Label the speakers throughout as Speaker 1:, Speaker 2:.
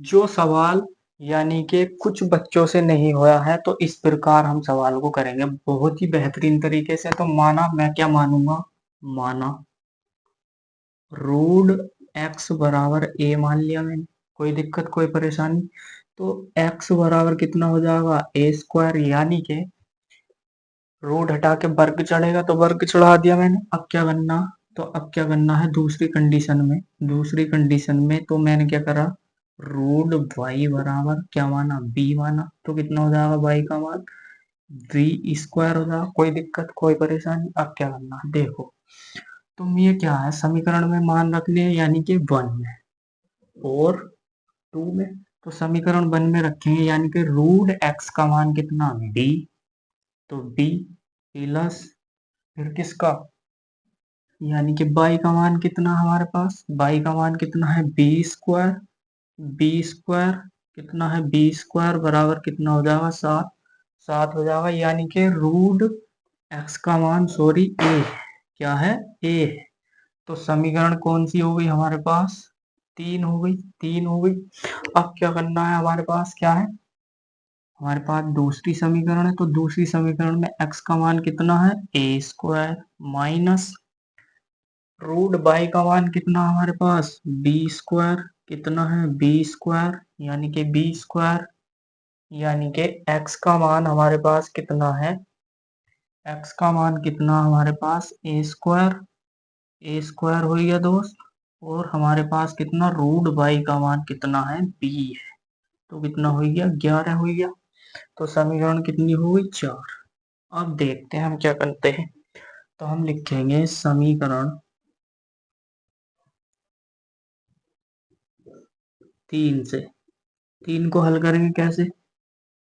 Speaker 1: जो सवाल यानी कि कुछ बच्चों से नहीं होया है, तो इस प्रकार हम सवाल को करेंगे बहुत ही बेहतरीन तरीके से। तो माना, मैं क्या मानूंगा, माना रूट एक्स बराबर ए मान लिया मैंने, कोई दिक्कत कोई परेशानी। तो एक्स बराबर कितना हो जाएगा, ए स्क्वायर, यानी कि रूट हटा के वर्ग चढ़ेगा तो वर्ग चढ़ा दिया मैंने। अब क्या करना, तो अब क्या करना है दूसरी कंडीशन में, दूसरी कंडीशन में तो मैंने क्या करा, रूट वाई बराबर क्या माना, बी माना। तो कितना हो जाएगा वाई का मान, बी स्क्वायर हो जाएगा, कोई दिक्कत कोई परेशानी। अब क्या करना है देखो, तुम ये क्या है समीकरण में मान रखने हैं, यानी कि वन में और टू में। तो समीकरण वन में रखेंगे, यानी कि रूट एक्स का मान कितना, बी। तो बी प्लस फिर किसका, यानी कि बाई का मान कितना हमारे पास, बाई का मान कितना है, बी स्क्वायर। बी स्क्वायर कितना है, बी स्क्वायर बराबर कितना हो जाएगा, सात। सात हो जाएगा, यानी कि रूट एक्स का मान, सॉरी ए, क्या है, ए। तो समीकरण कौन सी हो गई हमारे पास, तीन हो गई, तीन हो गई। अब क्या करना है, हमारे पास क्या है, हमारे पास दूसरी समीकरण है। तो दूसरी समीकरण में एक्स का मान कितना है, ए स्क्वायर माइनस रूट बाई का मान कितना हमारे पास, बी स्क्वायर। कितना है, बी स्क्वायर, यानी कि बी स्क्वायर, यानी कि एक्स का मान हमारे पास कितना है, एक्स का मान कितना हमारे पास, ए स्क्वायर। ए स्क्वायर हो गया दोस्त। और हमारे पास कितना, रूट बाई का मान कितना है, बी है। तो कितना हो गया, 11 हो गया। तो समीकरण कितनी हो गई, चार। अब देखते हैं हम क्या करते हैं। तो हम लिखेंगे समीकरण तीन से, तीन को हल करेंगे कैसे,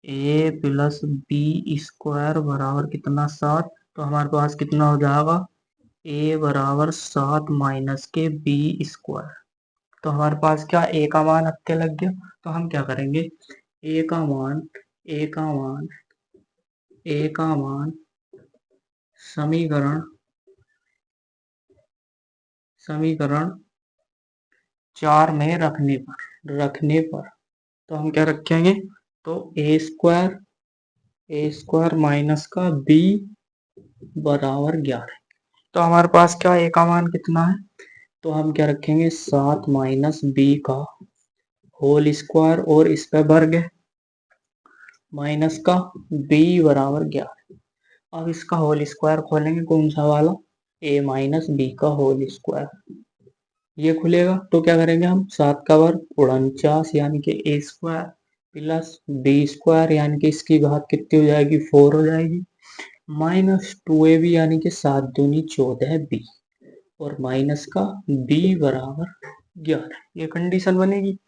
Speaker 1: ए प्लस बी स्क्वायर बराबर कितना, सात। तो हमारे पास कितना हो जाएगा, ए बराबर सात माइनस के बी स्क्वायर। तो हमारे पास क्या, ए का मान हत्ते लग गया। तो हम क्या करेंगे, ए का मान, ए का मान, ए का मान समीकरण, समीकरण चार में रखने पर तो हम क्या रखेंगे, तो ए स्क्वायर माइनस का बी बराबर 11। तो हमारे पास क्या, ए का मान कितना है, तो हम क्या रखेंगे, सात माइनस बी का होल स्क्वायर और इस पे वर्ग है, माइनस का बी बराबर 11। अब इसका होल स्क्वायर खोलेंगे, कौन सा वाला, ए माइनस बी का होल स्क्वायर, ये खुलेगा। तो क्या करेंगे हम, सात का वर्ग 49, यानी कि ए स्क्वायर प्लस बी स्क्वायर, यानी कि इसकी घात कितनी हो जाएगी, फोर हो जाएगी, माइनस टू ए बी, यानी कि सात दूनी 14 बी, और माइनस का बी बराबर 11, ये कंडीशन बनेगी।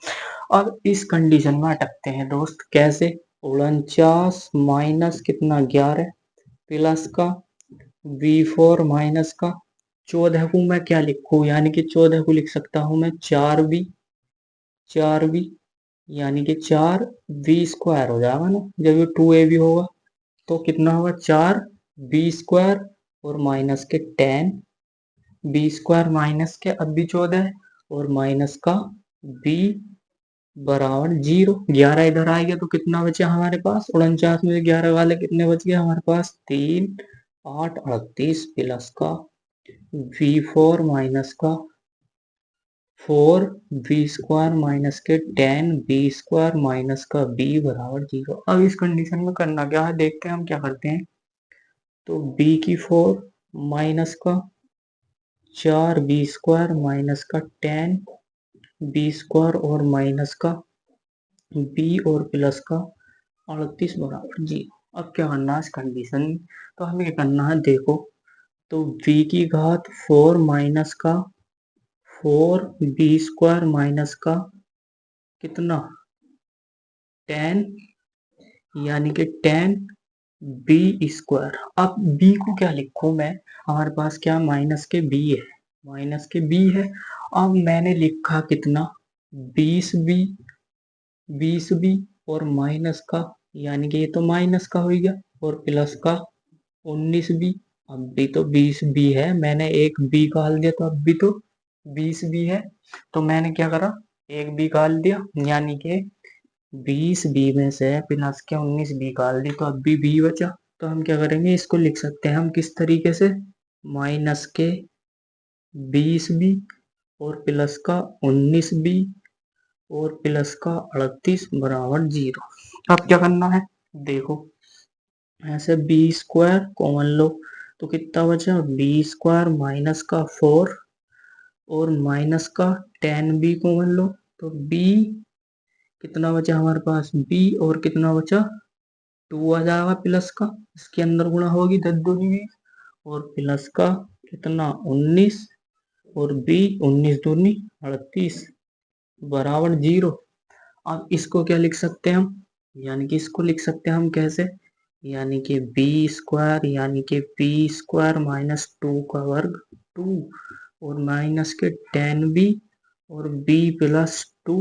Speaker 1: अब इस कंडीशन में अटकते हैं दोस्त, कैसे, 49 माइनस कितना, 11 प्लस का बी फोर माइनस का 14 को मैं क्या लिखूं, यानी कि 14 को लिख सकता हूं मैं चार बी, चार बी, यानी कि चार बी स्क्वायर हो जाएगा ना, जब ये टू ए बी होगा। तो कितना होगा, चार बी स्क्वायर और माइनस के 10 बी स्क्वायर माइनस के, अब भी 14 है, और माइनस का बी बराबर 0। 11 इधर आ गया तो कितना बचा हमारे पास, 49 में से 11 वाले कितने बच गए हमारे पास, तीन, आठ, 38 प्लस का वी फोर माइनस का फोर बी स्क्वायर माइनस के 10 बी स्क्वायर माइनस का बी बराबर 0। अब इस कंडीशन में करना क्या है, देखते हैं हम क्या करते हैं। तो बी की फोर माइनस का चार बी स्क्वायर माइनस का 10 बी स्क्वायर और माइनस का बी और प्लस का 38 बराबर 0। अब क्या करना है इस कंडीशन में, तो हमें क्या करना है देखो, तो बी की घात फोर माइनस का फोर बी स्क्वायर माइनस का कितना, 10, यानी कि 10 बी स्क्वायर। अब बी को क्या लिखूं मैं, हमारे पास क्या माइनस के बी है, माइनस के बी है। अब मैंने लिखा कितना, 20 बी, 20 बी और माइनस का, यानी कि ये तो माइनस का हो गया, और प्लस का 19 बी। अब भी तो 20 बी है, मैंने एक बी का हल दिया तो अब भी तो 20 बी है। तो मैंने क्या करा, एक बी निकाल दिया, यानी कि 20 बी में से प्लस के 19 बी निकाल दी, तो अब भी बी बचा। तो हम क्या करेंगे, इसको लिख सकते हैं हम किस तरीके से, माइनस के 20 बी और प्लस का 19 बी और प्लस का 38 बराबर 0। अब क्या करना है, देखो ऐसे बी स्क्वायर कॉमन लो, तो कितना बचा, बी स्क्वायर माइनस का 4 और माइनस का 10 बी कॉमन लो, तो बी कितना बचा हमारे पास, बी और कितना बचा 2 आ जाएगा प्लस का, इसके अंदर गुणा होगी 10 दूनी 20 और प्लस का कितना 19 और बी 19 दूनी 38 बराबर 0। अब इसको क्या लिख सकते हैं हम, यानी कि इसको लिख सकते हैं हम कैसे, यानी कि बी स्क्वायर यानी कि बी स्क्वायर माइनस 2 का वर्ग 2 और माइनस के 10 बी और बी प्लस 2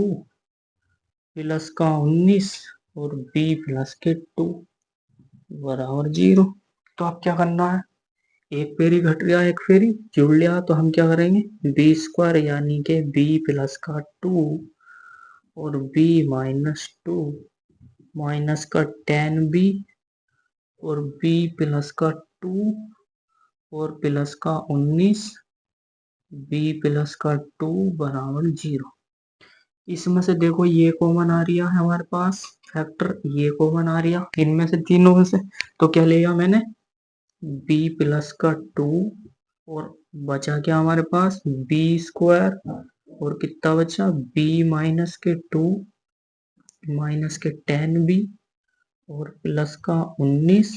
Speaker 1: प्लस का 19 और बी प्लस के 2 बराबर 0। तो अब क्या करना है, एक फेरी घट गया एक फेरी जुड़ लिया, तो हम क्या करेंगे, बी स्क्वायर यानी कि बी प्लस का 2 और बी माइनस 2 माइनस का 10 बी और बी प्लस का 2 और प्लस का 19 बी प्लस का 2 बराबर 0। इसमें से देखो ये कॉमन आ रहा है हमारे पास फैक्टर, ये कॉमन आ रहा इनमें से तीनों में से, तो क्या लिया मैंने, बी प्लस का 2 और बचा क्या हमारे पास बी स्क्वायर और कितना बचा बी माइनस के 2 माइनस के 10 बी और प्लस का 19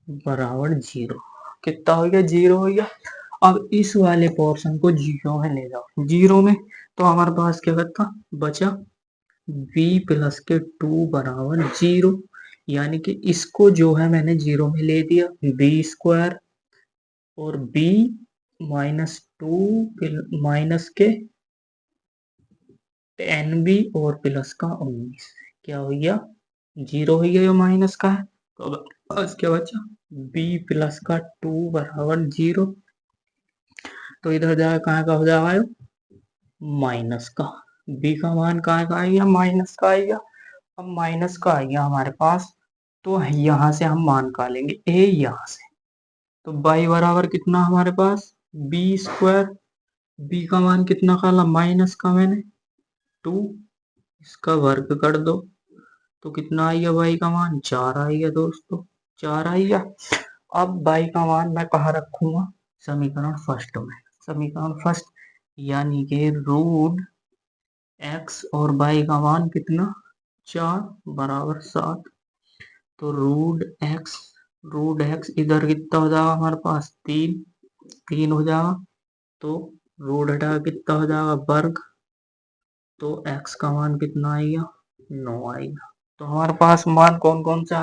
Speaker 1: बराबर 0। कितना हो गया, 0 हो गया। अब इस वाले पोर्शन को जीरो में ले जाओ, जीरो में, तो हमारे पास क्या करता बचा बी प्लस के 2 बराबर 0, यानी कि इसको जो है मैंने 0 में ले दिया, बी स्क्वायर और बी माइनस 2 माइनस के 10 बी और प्लस का 19 क्या हो गया, 0 हो गया, ये माइनस का है। तो बस क्या बचा, बी प्लस का 2 बराबर 0, तो इधर जाएगा कहाँ का हो जाएगा, माइनस का, बी का मान कहाँ का आएगा, माइनस का आएगा। अब माइनस का आ गया हमारे पास, तो यहाँ से हम मान का लेंगे ए यहाँ से, तो बाई बराबर कितना हमारे पास बी स्क्वायर, बी का मान कितना काला माइनस का मैंने 2, इसका वर्ग कर दो, तो कितना आएगा बाई का मान 4 आएगा दोस्तों, 4 आएगा। अब बाई का मान मैं कहाँ रखूंगा, समीकरण फर्स्ट में, समीकरण फर्स्ट यानी कि रूट एक्स और बाई का मान कितना 4 बराबर 7, तो रूट एक्स इधर कितना हो जाएगा हमारे पास 3 3 हो जाएगा, तो रूट हटा कितना हो जाएगा वर्ग, तो एक्स का मान कितना आएगा 9 आएगा। तो हमारे पास मान कौन कौन सा